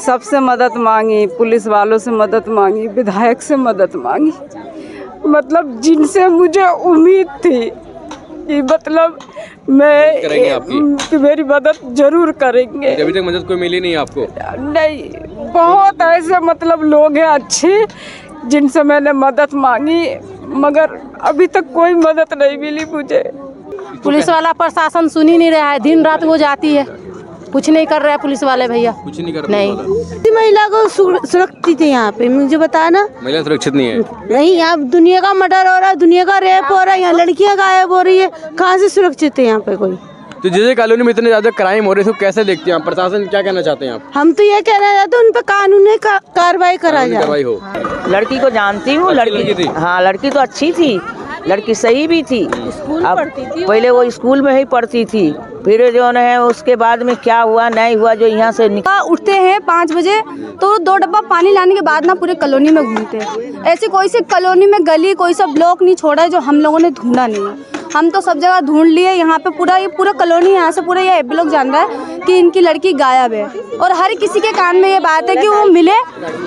सबसे मदद मांगी, पुलिस वालों से मदद मांगी, विधायक से मदद मांगी, मतलब जिनसे मुझे उम्मीद थी कि मतलब मैं कि मेरी मदद जरूर करेंगे। अभी तक मदद कोई मिली नहीं आपको? नहीं, बहुत ऐसे मतलब लोग हैं अच्छे जिनसे मैंने मदद मांगी, मगर अभी तक कोई मदद नहीं मिली मुझे। पुलिस वाला प्रशासन सुन ही नहीं रहा है, दिन रात वो जाती है, कुछ नहीं कर रहा है पुलिस वाले भैया, कुछ नहीं कर नहीं। महिला को सुरक्षित है यहाँ पे, मुझे बता ना। महिला सुरक्षित नहीं है? नहीं, यहाँ दुनिया का मर्डर हो रहा है, दुनिया का रेप हो रहा है, यहाँ लड़कियाँ गायब हो रही है, कहाँ से सुरक्षित है यहाँ पे कोई? तो जैसे कॉलोनी में इतने ज्यादा क्राइम हो रहे हैं, तो कैसे देखते हैं आप? प्रशासन क्या कहना चाहते हैं आप? हम तो ये कहना चाहते हैं उन पर कानूनी कार्रवाई करा जाए। कार्रवाई हो। लड़की को जानती हूँ, लड़की थी? हाँ, लड़की तो अच्छी थी, लड़की सही भी थी। स्कूल पढ़ती थी, पहले वो स्कूल में ही पढ़ती थी, फिर जो है उसके बाद में क्या हुआ नहीं हुआ, जो यहाँ से उठते हैं 5 बजे तो 2 डब्बा पानी लाने के बाद ना पूरे कॉलोनी में घूमते हैं। ऐसी कोई सी कॉलोनी में गली कोई सा ब्लॉक नहीं छोड़ा है जो हम लोगों ने ढूंढा नहीं है। हम तो सब जगह ढूंढ लिए, यहाँ पे ये पूरा कॉलोनी, यहाँ से पूरा ये ब्लॉक जान रहा है कि इनकी लड़की गायब है, और हर किसी के कान में ये बात है कि वो मिले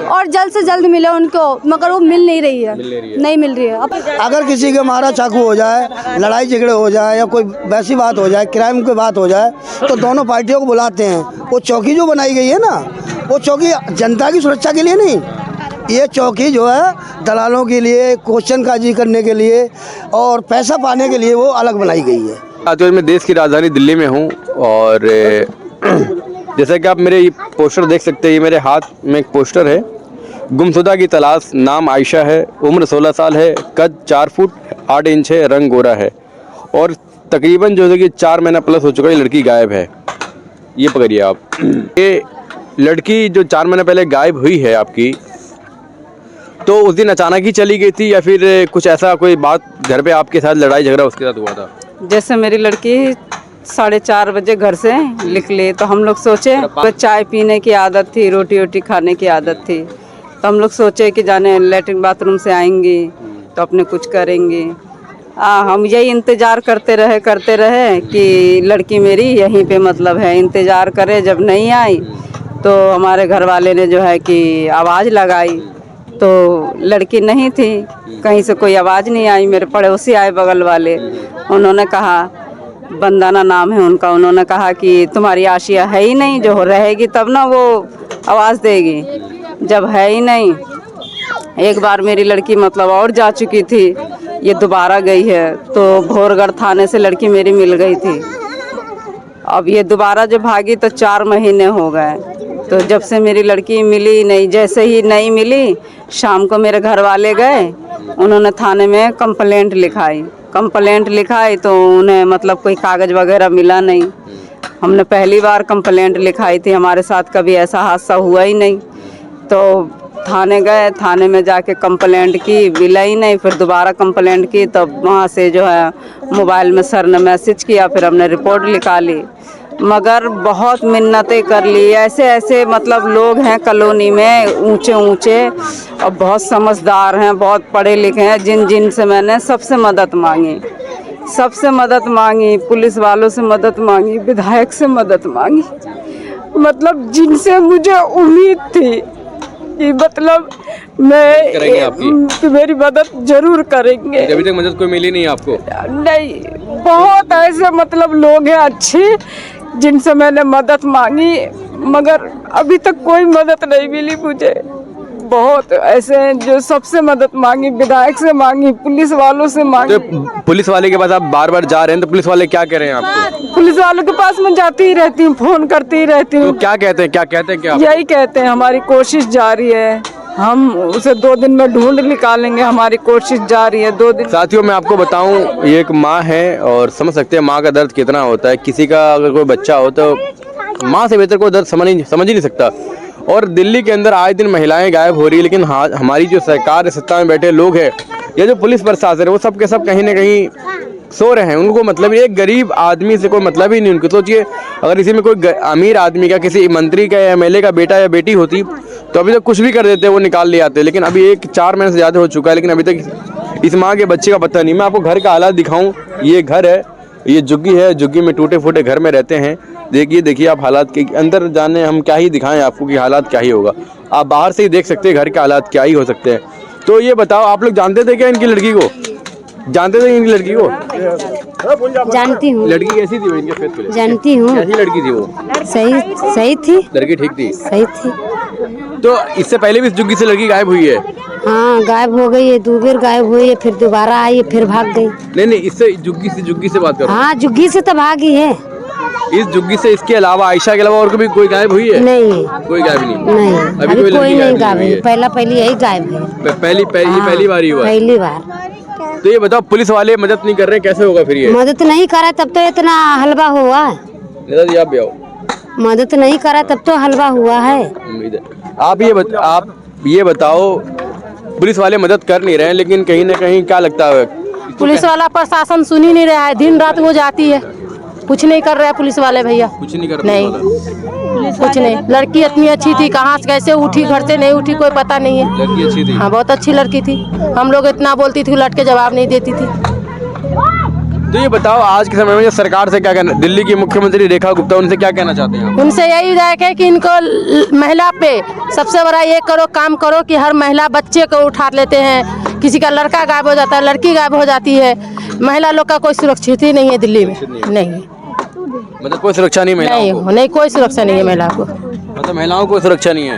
और जल्द से जल्द मिले उनको, मगर वो मिल नहीं रही है, नहीं मिल रही है। अगर किसी के मारा चाकू हो जाए, लड़ाई झगड़े हो जाए, या कोई वैसी बात हो जाए, क्राइम की बात हो जाए, तो दोनों पार्टियों को बुलाते हैं। वो चौकी जो बनाई गई है ना, वो चौकी जनता की सुरक्षा के लिए नहीं, ये चौकी जो है दलालों के लिए, क्वेश्चनबाजी करने के लिए और पैसा पाने के लिए वो अलग बनाई गई है। आज मैं देश की राजधानी दिल्ली में हूँ, और जैसा कि आप मेरे ये पोस्टर देख सकते हैं, ये मेरे हाथ में एक पोस्टर है। गुमशुदा की तलाश, नाम आयशा है, उम्र 16 साल है, कद 4 फुट 8 इंच है, रंग गोरा है, और तकरीबन जो है कि 4 महीना प्लस हो चुका है, लड़की गायब है। ये पकड़िए आप, ये लड़की जो 4 महीने पहले गायब हुई है आपकी, तो उस दिन अचानक ही चली गई थी, या फिर कुछ ऐसा कोई बात घर पे आपके साथ लड़ाई झगड़ा उसके साथ हुआ था? जैसे मेरी लड़की 4:30 बजे घर से निकली, तो हम लोग सोचे, चाय पीने की आदत थी, रोटी वोटी खाने की आदत थी, तो हम लोग सोचे कि जाने लेटरिन बाथरूम से आएंगी तो अपने कुछ करेंगी। हम यही इंतज़ार करते रहे कि लड़की मेरी यहीं पे मतलब है, इंतज़ार करे। जब नहीं आई तो हमारे घर वाले ने जो है कि आवाज़ लगाई, तो लड़की नहीं थी, कहीं से कोई आवाज़ नहीं आई। मेरे पड़ोसी आए बगल वाले, उन्होंने कहा, बंदाना नाम है उनका, उन्होंने कहा कि तुम्हारी आशिया है ही नहीं, जो रहेगी तब ना वो आवाज़ देगी, जब है ही नहीं। एक बार मेरी लड़की मतलब और जा चुकी थी, ये दोबारा गई है, तो भोरगढ़ थाने से लड़की मेरी मिल गई थी। अब ये दोबारा जब भागी तो 4 महीने हो गए, तो जब से मेरी लड़की मिली नहीं, जैसे ही नहीं मिली, शाम को मेरे घर वाले गए, उन्होंने थाने में कंप्लेंट लिखाई तो उन्हें मतलब कोई कागज़ वगैरह मिला नहीं। हमने पहली बार कंप्लेंट लिखाई थी, हमारे साथ कभी ऐसा हादसा हुआ ही नहीं। तो थाने गए, थाने में जाके कंप्लेंट की, मिला ही नहीं। फिर दोबारा कंप्लेंट की, तो वहाँ से जो है मोबाइल में सर ने मैसेज किया, फिर हमने रिपोर्ट लिखा ली, मगर बहुत मिन्नतें कर ली। ऐसे मतलब लोग हैं कॉलोनी में, ऊंचे और बहुत समझदार हैं, बहुत पढ़े लिखे हैं, जिन से मैंने सबसे मदद मांगी, पुलिस वालों से मदद मांगी, विधायक से मदद मांगी, मतलब जिनसे मुझे उम्मीद थी कि मतलब कि मेरी मदद जरूर करेंगे। अभी तक मदद कोई मिली नहीं आपको? नहीं, बहुत ऐसे मतलब लोग हैं अच्छे जिनसे मैंने मदद मांगी, मगर अभी तक कोई मदद नहीं मिली मुझे। बहुत ऐसे हैं जो सबसे मदद मांगी, विधायक से मांगी, पुलिस वालों से मांगी। तो पुलिस वाले के पास आप बार बार जा रहे हैं, तो पुलिस वाले क्या कह रहे हैं आपको? पुलिस वालों के पास मैं जाती ही रहती हूँ, फोन करती ही रहती हूँ। तो क्या कहते हैं? यही कहते हैं, हमारी कोशिश जारी है, हम उसे 2 दिन में ढूंढ निकालेंगे, हमारी कोशिश जारी है 2 दिन। साथियों, मैं आपको बताऊं, ये एक माँ है और समझ सकते हैं माँ का दर्द कितना होता है। किसी का अगर कोई बच्चा हो तो माँ से बेहतर कोई दर्द समझ ही नहीं सकता। और दिल्ली के अंदर आए दिन महिलाएं गायब हो रही है, लेकिन हमारी जो सरकार है, सत्ता में बैठे लोग हैं, या जो पुलिस प्रशासन है, वो सब के सब कहीं ना कहीं सो रहे हैं। उनको मतलब एक गरीब आदमी से कोई मतलब ही नहीं। उनको सोचिए, अगर इसी में कोई अमीर आदमी का, किसी मंत्री का या MLA का बेटा या बेटी होती तो अभी तक कुछ भी कर देते, वो निकाल ले आते। लेकिन अभी 4 महीने से ज़्यादा हो चुका है, लेकिन अभी तक इस माँ के बच्चे का पता नहीं। मैं आपको घर का हालात दिखाऊं, ये घर है, ये झुग्गी है, झुग्गी में टूटे फूटे घर में रहते हैं। देखिए आप हालात के अंदर जाने हम क्या ही दिखाएं आपको कि हालात क्या ही होगा। आप बाहर से ही देख सकते हैं घर के हालात क्या ही हो सकते हैं। तो ये बताओ, आप लोग जानते थे क्या इनकी लड़की को? जानते थे इनकी लड़की को? जानती हूँ। लड़की कैसी थी वो इनके फेथ को? जानती हूँ। कैसी लड़की थी वो? सही थी। लड़की ठीक थी? सही थी। तो इससे पहले भी इस जुग्गी से लड़की गायब हुई है? हाँ, गायब हो गई है, 2 बार गायब हुई है, फिर दोबारा आई है, फिर भाग गई। नहीं, इससे जुग्गी से बात करो। हाँ, जुग्गी से तो भागी है। इस जुग्गी से इसके अलावा, आयशा के अलावा और कभी कोई गायब हुई है? नहीं, कोई गायब नहीं। नहीं, अभी कोई नहीं गायब है। पहली यही गायब है। पहली बार ही हुआ? पहली बार। तो ये बताओ, पुलिस वाले मदद नहीं कर रहे, कैसे होगा फिर ये? मदद नहीं करा तब तो इतना हलवा हुआ है। नेता जी आप भी आओ। मदद नहीं करा तब तो हलवा हुआ है। उम्मीद है। आप ये बताओ, पुलिस वाले मदद कर नहीं रहे हैं, लेकिन कहीं ना कहीं क्या लगता है? पुलिस वाला प्रशासन सुन ही नहीं रहा है, दिन रात वो जाती है, कुछ नहीं कर रहा है पुलिस वाले भैया। कुछ नहीं कर नहीं, कुछ नहीं। लड़की इतनी अच्छी थी, कहाँ से कैसे उठी, घर से नहीं उठी, कोई पता नहीं है। लड़की अच्छी थी? हाँ, बहुत अच्छी लड़की थी। हम लोग इतना बोलती थी, उलट के जवाब नहीं देती थी। तो ये बताओ, आज के समय में सरकार से क्या कहना, दिल्ली की मुख्यमंत्री रेखा गुप्ता, उनसे क्या कहना चाहते हैं आप? उनसे यही विधायक है कि इनको महिला पे सबसे बड़ा ये काम करो कि हर महिला बच्चे को उठा लेते हैं, किसी का लड़का गायब हो जाता है, लड़की गायब हो जाती है, महिला लोग का कोई सुरक्षित ही नहीं है दिल्ली में। नहीं, मतलब कोई सुरक्षा नहीं महिलाओं को? नहीं, कोई सुरक्षा नहीं है महिला को। मतलब महिलाओं को सुरक्षा नहीं है?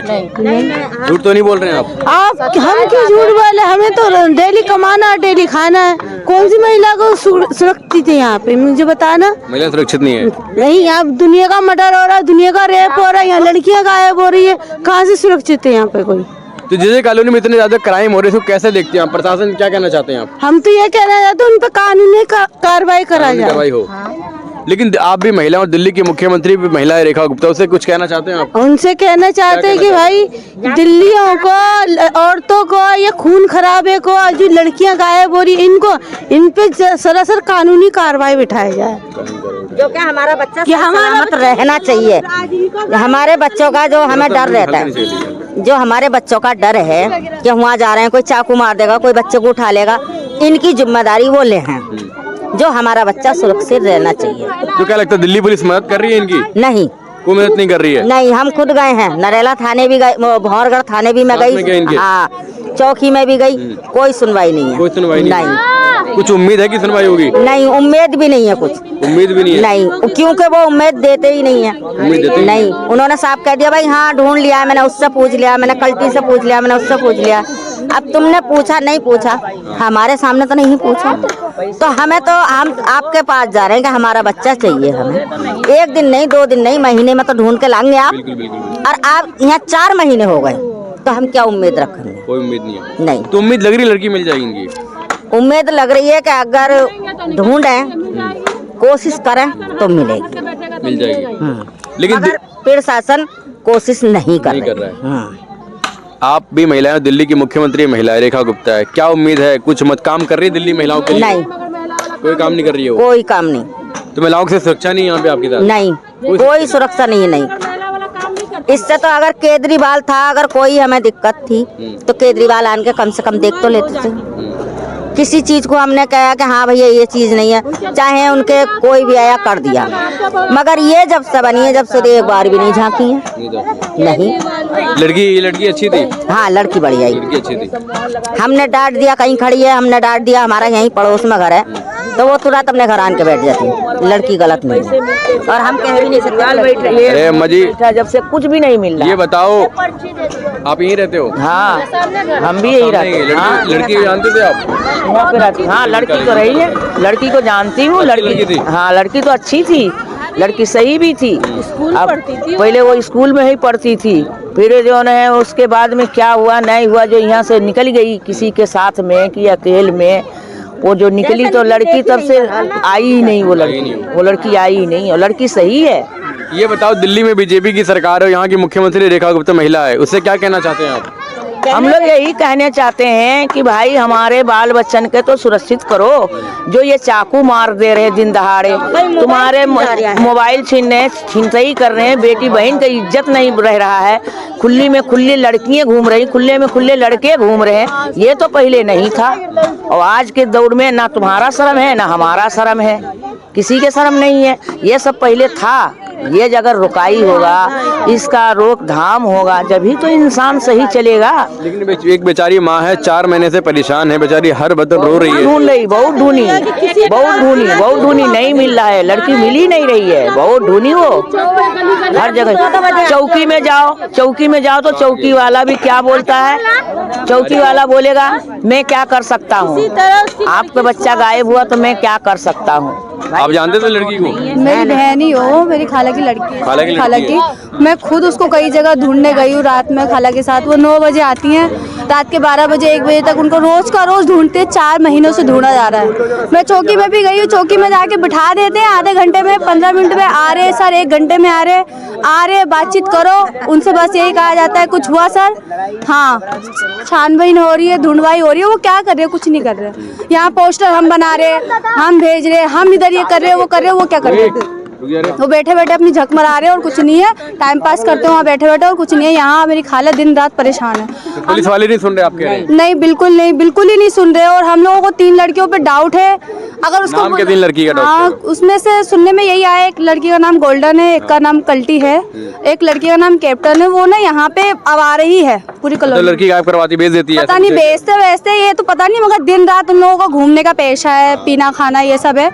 झूठ तो नहीं बोल रहे हैं आप? हम क्यों झूठ बोले? हमें तो डेली कमाना, डेली खाना है। कौन सी महिला को सुरक्षित है यहाँ पे, मुझे बताना। महिला सुरक्षित नहीं है? नहीं, यहाँ दुनिया का मर्डर हो रहा है, दुनिया का रेप हो रहा है, यहाँ लड़कियाँ गायब हो रही है, कहाँ से सुरक्षित है यहाँ पे कोई? तो जैसे कॉलोनी में इतने ज्यादा क्राइम हो रहे हैं, कैसे देखते हैं आप? प्रशासन क्या कहना चाहते हैं आप? हम तो ये कहना चाहते हैं उन पर कानूनी कार्रवाई करा जाए। कार्रवाई हो। लेकिन आप भी महिला और दिल्ली की मुख्यमंत्री भी महिला है रेखा गुप्ता, उससे कुछ कहना चाहते हैं आप? उनसे कहना चाहते हैं कि भाई दिल्लियों को, औरतों को, ये खून खराबे को, जो लड़कियां गायब हो रही, इनको इन पे सरासर कानूनी कार्रवाई बिठाई जाए। जो क्या हमारा बच्चा सलामत रहना चाहिए। हमारे बच्चों का जो हमें डर रहता है, जो हमारे बच्चों का डर है कि वहाँ जा रहे हैं, कोई चाकू मार देगा, कोई बच्चे को उठा लेगा, इनकी जिम्मेदारी वो ले हैं। जो हमारा बच्चा सुरक्षित रहना चाहिए। तो क्या लगता है, दिल्ली पुलिस मदद कर रही है इनकी? नहीं, कोई मदद नहीं कर रही है? नहीं, हम खुद गए हैं, नरेला थाने भी गए, भौरगढ़ थाने भी मैं गई, हाँ, चौकी में भी गई, कोई सुनवाई नहीं है। कोई सुनवाई नहीं? कुछ उम्मीद है कि सुनवाई होगी? नहीं, उम्मीद भी नहीं है, कुछ उम्मीद भी नहीं है? नहीं, क्योंकि वो उम्मीद देते ही नहीं है। नहीं, उन्होंने साफ कह दिया भाई हाँ ढूंढ लिया, मैंने उससे पूछ लिया, मैंने कल्टी से पूछ लिया, मैंने उससे पूछ लिया। अब तुमने पूछा नहीं पूछा, हमारे सामने तो नहीं पूछा, तो हमें तो हम आपके पास जा रहे हैं कि हमारा बच्चा चाहिए हमें। 1 दिन नहीं, 2 दिन नहीं, महीने में तो ढूंढ के लाएंगे आप। और आप यहाँ 4 महीने हो गए, तो हम क्या उम्मीद रखेंगे? कोई उम्मीद नहीं है? नहीं। तो उम्मीद लग रही लड़की मिल जाएगी इनकी? उम्मीद लग रही है कि अगर ढूंढें, कोशिश करें तो मिलेगी, मिल जाएगी। लेकिन प्रशासन कोशिश नहीं कर रहा है। आप भी महिला हैं, दिल्ली की मुख्यमंत्री महिला रेखा गुप्ता है, क्या उम्मीद है? कुछ मत काम कर रही है दिल्ली महिलाओं के लिए? नहीं, कोई काम नहीं कर रही है वो? कोई काम नहीं। तो महिलाओं की सुरक्षा नहीं है यहाँ पे आपके साथ? नहीं, कोई सुरक्षा नहीं है। नहीं, इससे तो अगर केजरीवाल था, अगर कोई हमें दिक्कत थी तो केजरीवाल आन के कम से कम देख तो लेते थे। किसी चीज को हमने कहा कि हाँ भैया ये चीज नहीं है, चाहे उनके कोई भी आया कर दिया, मगर ये जब से बनी है, जब से एक बार भी नहीं झांकी है। नहीं। लड़की अच्छी थी? हाँ, लड़की बढ़िया है, लड़की अच्छी थी। हमने डांट दिया, कहीं खड़ी है, हमने डांट दिया, हमारा यहीं पड़ोस में घर है, तो वो तुरंत अपने घर आन के बैठ जाती। लड़की गलत नहीं है, और हम कह भी नहीं सकते। अरे अम्मा जी, जब से कुछ भी नहीं मिल रहा। ये बताओ, आप यहीं रहते हो? हाँ, हम भी यही रहते हैं। लड़की जानते थे आप? वहाँ पे रहती। हाँ, लड़की तो रही है, लड़की को जानती हूँ। लड़की, हाँ, लड़की तो अच्छी थी, लड़की सही भी थी। अब पहले वो स्कूल में ही पढ़ती थी, फिर जो है उसके बाद में क्या हुआ नहीं हुआ, जो यहाँ से निकल गई किसी के साथ में कि अकेले में, वो जो निकली तो लड़की तब से आई ही नहीं। वो लड़की आई ही नहीं, और लड़की सही है। ये बताओ, दिल्ली में बीजेपी की सरकार है, यहाँ की मुख्यमंत्री रेखा गुप्ता महिला है, उससे क्या कहना चाहते हैं आप? हम लोग यही कहने चाहते हैं कि भाई हमारे बाल बच्चन के तो सुरक्षित करो। जो ये चाकू मार दे रहे दिन दहाड़े, तुम्हारे मोबाइल छीनताई कर रहे हैं, बेटी बहन का इज्जत नहीं रह रहा है, खुली में खुली लड़कियां घूम रही, खुले में खुले लड़के घूम रहे हैं। ये तो पहले नहीं था, और आज के दौर में ना तुम्हारा शर्म है ना हमारा शर्म है, किसी के शर्म नहीं है। ये सब पहले था, ये अगर रुकाई होगा, इसका रोकथाम होगा, जभी तो इंसान सही चलेगा। लेकिन एक बेचारी माँ है, 4 महीने से परेशान है बेचारी, हर वक्त रो रही है। ढूंढ रही, बहुत ढूंढी, नहीं मिल रहा है, लड़की मिल ही नहीं रही है, बहुत ढूंढी वो हर जगह। चौकी में जाओ तो चौकी वाला भी क्या बोलता है, चौकी वाला बोलेगा मैं क्या कर सकता हूँ, आपका बच्चा गायब हुआ तो मैं क्या कर सकता हूँ। आप जानते थे लड़की को? मेरी बहन ही हो, मेरी खाला की लड़की है। खाला की मैं खुद उसको कई जगह ढूंढने गई हूँ रात में खाला के साथ। वो 9 बजे आती हैं, रात के 12 बजे 1 बजे तक उनको रोज का रोज ढूंढते। 4 महीनों से ढूंढा जा रहा है। मैं चौकी में भी गई हूँ, चौकी में जाके बिठा देते हैं, आधे घंटे में 15 मिनट में आ रहे सर, 1 घंटे में आ रहे बातचीत करो उनसे, बस यही कहा जाता है कुछ हुआ सर, हाँ छानबीन हो रही है, ढूंढवाई हो रही है। वो क्या कर रहे हैं, कुछ नहीं कर रहे। यहाँ पोस्टर हम बना रहे, हम भेज रहे, हम इधर ये कर रहे, वो कर रहे, वो क्या कर रहे हैं? वो बैठे बैठे अपनी झक मरा रहे हैं और कुछ नहीं है, टाइम पास करते हो वहाँ बैठे बैठे और कुछ नहीं है। यहाँ मेरी खाला दिन रात परेशान है। पुलिस वाले नहीं सुन रहे आप कह रहे हैं? नहीं, बिल्कुल ही नहीं सुन रहे। और हम लोगों को 3 लड़कियों पे डाउट है। अगर उसको नाम क्या 3 लड़की का डाउट? हाँ, उसमें से सुनने में यही आया, एक लड़की का नाम गोल्डन है, एक का नाम कल्टी है, एक लड़की का नाम कैप्टन है। वो ना यहाँ पे आवारा ही है पूरी कॉलोनी। लड़की गायब करवाती, बेच देती है? पता नहीं बेचते वैसे ये तो पता नहीं, मगर दिन रात उन लोगों का घूमने का पेशा है, पीना खाना ये सब है।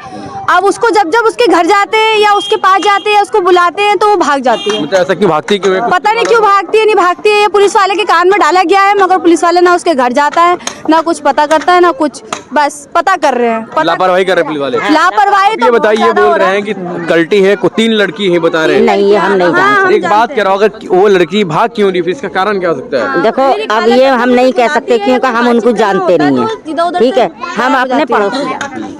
अब उसको जब उसके घर जाते हैं या उसके पास जाते हैं, उसको बुलाते हैं तो वो भाग जाती है। मतलब ऐसा क्यों भागती क्यों है? पता नहीं क्यों भागती है, नहीं भागती है। ये पुलिस वाले के कान में डाला गया है, मगर पुलिस वाले ना उसके घर जाता है, ना कुछ पता करता है, ना कुछ, बस पता कर रहे हैं। लापरवाही कर रहे हैं पुलिस वाले। लापरवाही तो बताइए, बोल रहे हैं कि कल्टी है, 3 लड़की है बता रहे हैं। नहीं, ये हम नहीं जानते। एक बात कह रहा हूँ, अगर वो लड़की भाग क्यों रही, इसका कारण क्या हो सकता है? देखो अब ये हम नहीं कह सकते क्योंकि हम उनको जानते नहीं है, ठीक है। हम अपने पड़ोसी,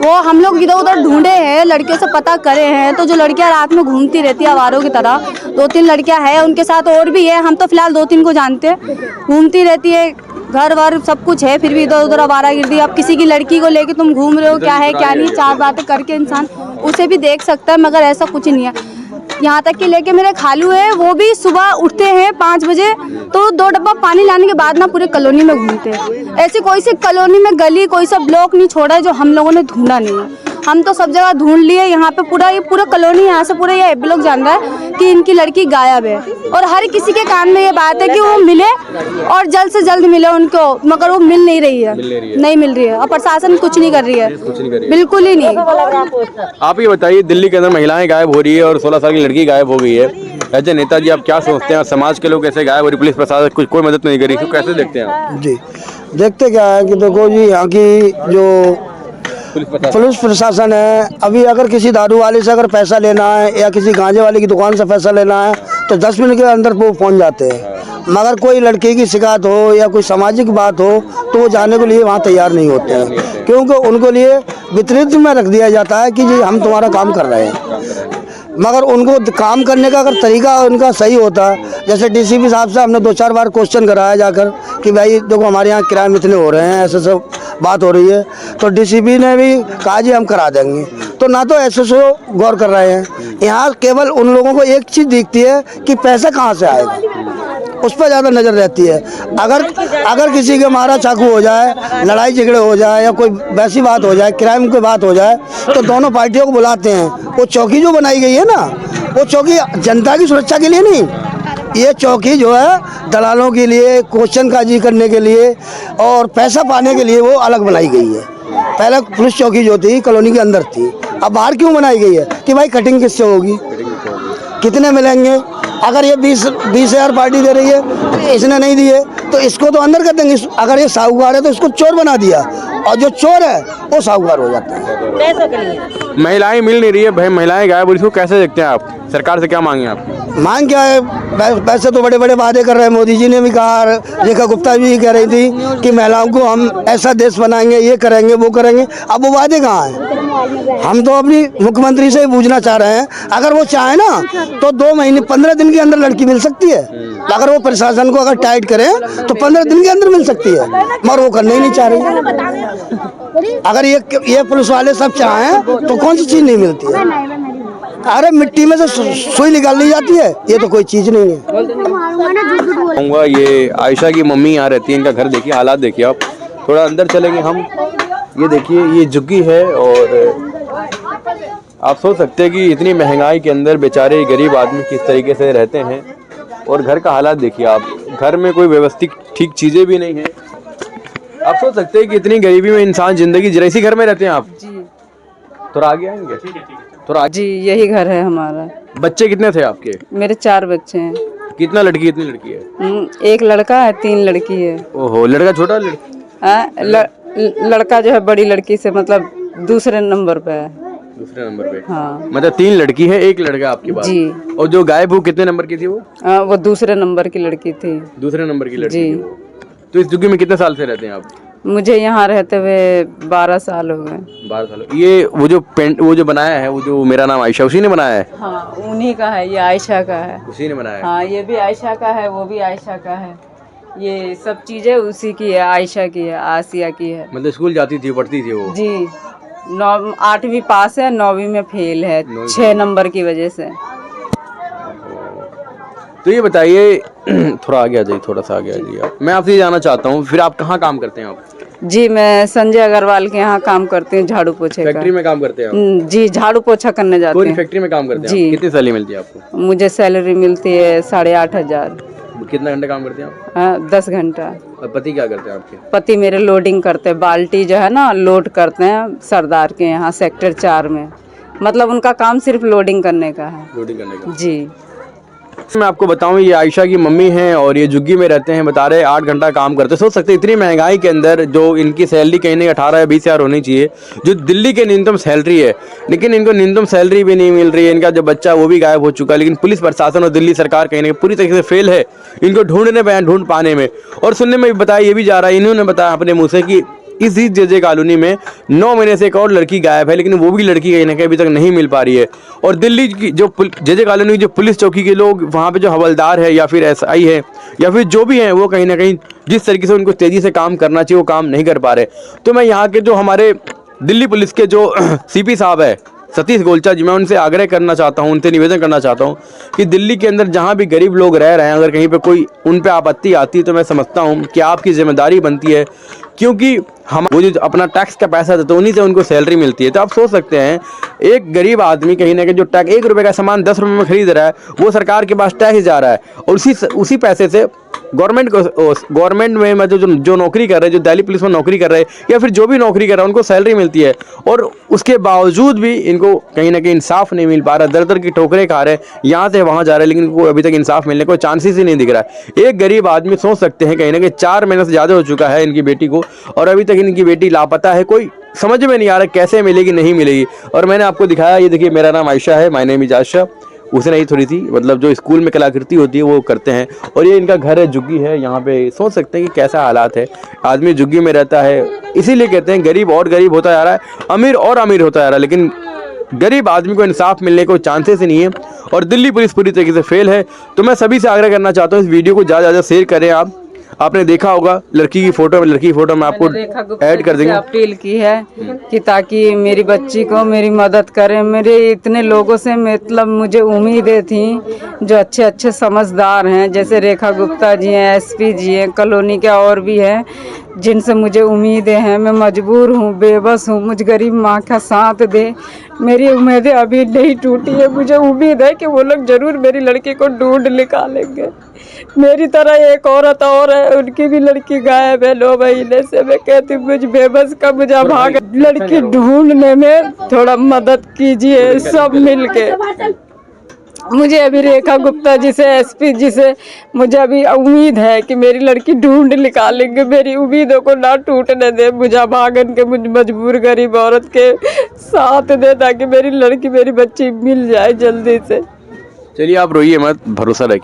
वो हम लोग इधर उधर ढूंढे हैं, लड़कियों से पता करे हैं, तो जो लड़कियां रात में घूमती रहती है आवारों की तरह, 2-3 लड़कियां हैं, उनके साथ और भी है। हम तो फिलहाल 2-3 को जानते हैं। घूमती रहती है, घर वर सब कुछ है, फिर भी इधर उधर आवारागर्दी। अब किसी की लड़की को लेके तुम घूम रहे हो, क्या है क्या नहीं, 4 बातें करके इंसान उसे भी देख सकता है, मगर ऐसा कुछ नहीं है। यहाँ तक कि लेके मेरे खालू है, वो भी सुबह उठते हैं 5 बजे, तो 2 डब्बा पानी लाने के बाद ना पूरे कॉलोनी में घूमते हैं। ऐसी कोई सी कॉलोनी में गली, कोई सा ब्लॉक नहीं छोड़ा है जो हम लोगों ने ढूंढा नहीं है। हम तो सब जगह ढूंढ लिए। यहाँ पे पूरा कॉलोनी, यहाँ से पूरा ये लोग जान रहा है कि इनकी लड़की गायब है, और हर किसी के कान में ये बात है कि वो मिले और जल्द से जल्द मिले उनको, मगर वो मिल नहीं रही है, नहीं मिल रही है। और प्रशासन कुछ नहीं कर रही है, बिल्कुल ही नहीं। आप ये बताइए, दिल्ली के अंदर महिलाएं गायब हो रही है और 16 साल की लड़की गायब हो गई है। ऐसे नेताजी आप क्या सोचते हैं, समाज के लोग कैसे गायब हो रही, पुलिस प्रशासन कोई मदद नहीं करी, तो कैसे देखते हैं आप? जी देखते क्या है कि देखो जी, यहाँ की जो पुलिस प्रशासन है, अभी अगर किसी दारू वाले से अगर पैसा लेना है या किसी गांजे वाले की दुकान से पैसा लेना है तो 10 मिनट के अंदर वो पहुंच जाते हैं। मगर कोई लड़के की शिकायत हो या कोई सामाजिक बात हो तो वो जाने के लिए वहाँ तैयार नहीं होते हैं, क्योंकि उनको लिए वितरित में रख दिया जाता है कि जी हम तुम्हारा काम कर रहे हैं। मगर उनको काम करने का अगर तरीका उनका सही होता, जैसे डीसीपी साहब से हमने 2-4 बार क्वेश्चन कराया जाकर कि भाई देखो हमारे यहाँ क्राइम इतने हो रहे हैं, ऐसे सब बात हो रही है, तो डीसीपी ने भी कहा जी हम करा देंगे। तो ना तो एसएसओ गौर कर रहे हैं, यहाँ केवल उन लोगों को एक चीज़ दिखती है कि पैसा कहाँ से आएगा, उस पर ज़्यादा नज़र रहती है। अगर किसी के मारा चाकू हो जाए, लड़ाई झगड़े हो जाए या कोई वैसी बात हो जाए, क्राइम की बात हो जाए, तो दोनों पार्टियों को बुलाते हैं। वो चौकी जो बनाई गई है ना, वो चौकी जनता की सुरक्षा के लिए नहीं, ये चौकी जो है दलालों के लिए, क्वेश्चनबाजी करने के लिए और पैसा पाने के लिए वो अलग बनाई गई है। पहले पुलिस चौकी जो थी कॉलोनी के अंदर थी, अब बाहर क्यों बनाई गई है कि भाई कटिंग किससे होगी, कितने मिलेंगे। अगर ये 20,000 पार्टी दे रही है तो इसने नहीं दिए तो इसको तो अंदर कर देंगे। अगर ये साहूकार है तो इसको चोर बना दिया, और जो चोर है वो साहूकार हो जाता है। महिलाएं मिल नहीं रही है भाई, महिलाएं गायब हो रही है, कैसे देखते हैं आप? सरकार से क्या मांगे आप? मांग क्या है, वैसे तो बड़े बड़े वादे कर रहे हैं। मोदी जी ने भी कहा, रेखा गुप्ता भी कह रही थी कि महिलाओं को हम ऐसा देश बनाएंगे, ये करेंगे वो करेंगे। अब वो वादे कहाँ हैं? हम तो अपनी मुख्यमंत्री से ही पूछना चाह रहे हैं, अगर वो चाहे ना तो 2 महीने 15 दिन के अंदर लड़की मिल सकती है। अगर वो प्रशासन को अगर टाइट करें तो 15 दिन के अंदर मिल सकती है, मगर वो करने ही नहीं चाह रही। अगर ये पुलिस वाले सब चाहें तो कौन सी चीज़ नहीं मिलती है? अरे मिट्टी में से सुई निकाल ली जाती है, ये तो कोई चीज़ नहीं है। कहूँगा ये आयशा की मम्मी यहाँ रहती है, इनका घर देखिए, हालात देखिए आप। थोड़ा अंदर चलेंगे हम, ये देखिए ये झुग्गी है और आप सोच सकते हैं कि इतनी महंगाई के अंदर बेचारे गरीब आदमी किस तरीके से रहते हैं। और घर का हालात देखिए आप, घर में कोई व्यवस्थित ठीक चीज़ें भी नहीं है। आप सोच सकते हैं कि इतनी गरीबी में इंसान जिंदगी जी, इसी घर में रहते हैं आप? जी थोड़ा आगे आएंगे, थोड़ा आगे। जी यही घर है हमारा। बच्चे कितने थे आपके? मेरे 4 बच्चे हैं। कितना लड़की कितनी लड़की है? एक लड़का है, 3 लड़की है। ओहो, लड़का छोटा लड़की? लड़का जो है बड़ी लड़की से मतलब दूसरे नंबर पे है। दूसरे नंबर पे? हाँ। मतलब 3 लड़की है, 1 लड़का आपके पास? जी। और जो गायब वो कितने नंबर की थी वो दूसरे नंबर की लड़की थी। दूसरे नंबर की लड़की जी। थी वो। तो इस झुग्गी में कितने साल से रहते हैं आप? मुझे यहाँ रहते हुए 12 साल हो गए। 12 साल। ये वो जो बनाया है, वो जो मेरा नाम आयशा, उसी ने बनाया है? हाँ उन्हीं का है, ये आयशा का है। उसी ने बनाया है? हाँ ये भी आयशा का है, वो भी आयशा का है। ये सब चीजें उसी की है, आयशा की है, आसिया की है। मतलब स्कूल जाती थी, पढ़ती थी वो? जी 8वीं पास है, 9वीं में फेल है 6 नंबर की वजह से। तो ये बताइए, थोड़ा आगे आ जाइए, थोड़ा सा आगे आ जाइए आप। मैं आपसे जानना चाहता हूँ, फिर आप कहाँ काम करते हैं आप? जी मैं संजय अग्रवाल के यहाँ काम करती हूँ, झाड़ू पोछे का। फैक्ट्री में काम करते हैं आप? जी झाड़ू पोछा करने जाते पूरी हैं। फैक्ट्री में काम करते हैं जी। आप? कितनी सैलरी मिलती है आपको? मुझे सैलरी मिलती है 8,500। कितना घंटे काम करते हैं आप? 10 घंटा। और पति क्या करते हैं आपके? पति मेरे लोडिंग करते हैं, बाल्टी जो है ना लोड करते हैं सरदार के यहाँ सेक्टर 4 में। मतलब उनका काम सिर्फ लोडिंग करने का है। लोडिंग करने का? जी। मैं आपको बताऊं, ये आयशा की मम्मी हैं और ये झुग्गी में रहते हैं। बता रहे 8 घंटा काम करते हैं। सोच सकते हैं इतनी महंगाई के अंदर जो इनकी सैलरी कहीं नहीं 18 या 20 हज़ार होनी चाहिए, जो दिल्ली के न्यूनतम सैलरी है, लेकिन इनको न्यूनतम सैलरी भी नहीं मिल रही है। इनका जो बच्चा वो भी गायब हो चुका है। लेकिन पुलिस प्रशासन और दिल्ली सरकार कहीं ना कहीं पूरी तरीके से फेल है इनको ढूंढ पाने में। और सुनने में भी बताया, ये भी जा रहा है, इन्होंने बताया अपने मुँह से कि इसी जेजे कॉलोनी में 9 महीने से एक और लड़की गायब है, लेकिन वो भी लड़की कहीं ना कहीं अभी तक नहीं मिल पा रही है। और दिल्ली की जो जेजे कॉलोनी की जो पुलिस चौकी के लोग, वहाँ पे जो हवलदार है या फिर एसआई है या फिर जो भी हैं, वो कहीं ना कहीं जिस तरीके से उनको तेज़ी से काम करना चाहिए वो काम नहीं कर पा रहे। तो मैं यहाँ के जो हमारे दिल्ली पुलिस के जो सीपी साहब है सतीश गोलचा जी, मैं उनसे आग्रह करना चाहता हूँ, उनसे निवेदन करना चाहता हूँ कि दिल्ली के अंदर जहाँ भी गरीब लोग रह रहे हैं, अगर कहीं पे कोई उन पे आपत्ति आती है तो मैं समझता हूँ कि आपकी जिम्मेदारी बनती है, क्योंकि हम वो जो अपना टैक्स का पैसा देते हैं उन्हीं से उनको सैलरी मिलती है। तो आप सोच सकते हैं एक गरीब आदमी कहीं ना कहीं जो टैक्स 1 रुपये का सामान 10 रुपये में खरीद रहा है, वो सरकार के पास टैक्स जा रहा है और उसी पैसे से गवर्नमेंट में मतलब जो नौकरी कर रहे हैं, जो दिल्ली पुलिस में नौकरी कर रहे हैं या फिर जो भी नौकरी कर रहा है, उनको सैलरी मिलती है। और उसके बावजूद भी इनको कहीं ना कहीं इंसाफ नहीं मिल पा रहा, दर दर की ठोकरें खा रहे हैं, यहाँ से वहाँ जा रहे हैं, लेकिन इनको अभी तक इंसाफ मिलने को चांसेस ही नहीं दिख रहा है। एक गरीब आदमी सोच सकते हैं कहीं ना कहीं 4 महीने से ज़्यादा हो चुका है इनकी बेटी को और अभी तक इनकी बेटी लापता है। कोई समझ में नहीं आ रहा कैसे मिलेगी, नहीं मिलेगी। और मैंने आपको दिखाया, ये देखिए मेरा नाम आयशा है, माय नेम इज आयशा। उसने ही थोड़ी सी मतलब जो स्कूल में कलाकृति होती है वो करते हैं। और ये इनका घर है, झुग्गी है। यहाँ पे सोच सकते हैं कि कैसा हालात है। आदमी झुग्गी में रहता है, इसीलिए कहते हैं गरीब और गरीब होता जा रहा है, अमीर और अमीर होता जा रहा है, लेकिन गरीब आदमी को इंसाफ मिलने को चांसेस ही नहीं है। और दिल्ली पुलिस पूरी तरीके से फेल है। तो मैं सभी से आग्रह करना चाहता हूँ इस वीडियो को ज़्यादा ज़्यादा शेयर करें। आपने देखा होगा लड़की की फोटो मैं आपको ऐड कर देंगे। अपील की है कि ताकि मेरी बच्ची को मेरी मदद करें। मेरे इतने लोगों से मतलब मुझे उम्मीदें थी जो अच्छे अच्छे समझदार हैं, जैसे रेखा गुप्ता जी हैं, एसपी जी हैं, कॉलोनी के और भी हैं, जिनसे मुझे उम्मीदें हैं। मैं मजबूर हूँ, बेबस हूँ, मुझ गरीब माँ का साथ दे। मेरी उम्मीदें अभी नहीं टूटी है। मुझे उम्मीद है कि वो लोग ज़रूर मेरी लड़की को ढूंढ निकालेंगे। मेरी तरह एक औरत और है, उनकी भी लड़की गायब है 9 महीने से। मैं कहती हूँ मुझ बेबस का मुझे भाग लड़की ढूंढने में थोड़ा मदद कीजिए सब मिलके। मुझे अभी रेखा गुप्ता जी से, एसपी जी से मुझे अभी उम्मीद है कि मेरी लड़की ढूंढ निकालेंगे। मेरी उम्मीदों को ना टूटने दे, मुझे भागन के मुझ मजबूर गरीब औरत के साथ दे, ताकि मेरी लड़की मेरी बच्ची मिल जाए जल्दी से। चलिए आप रोइए मत, भरोसा रखिए।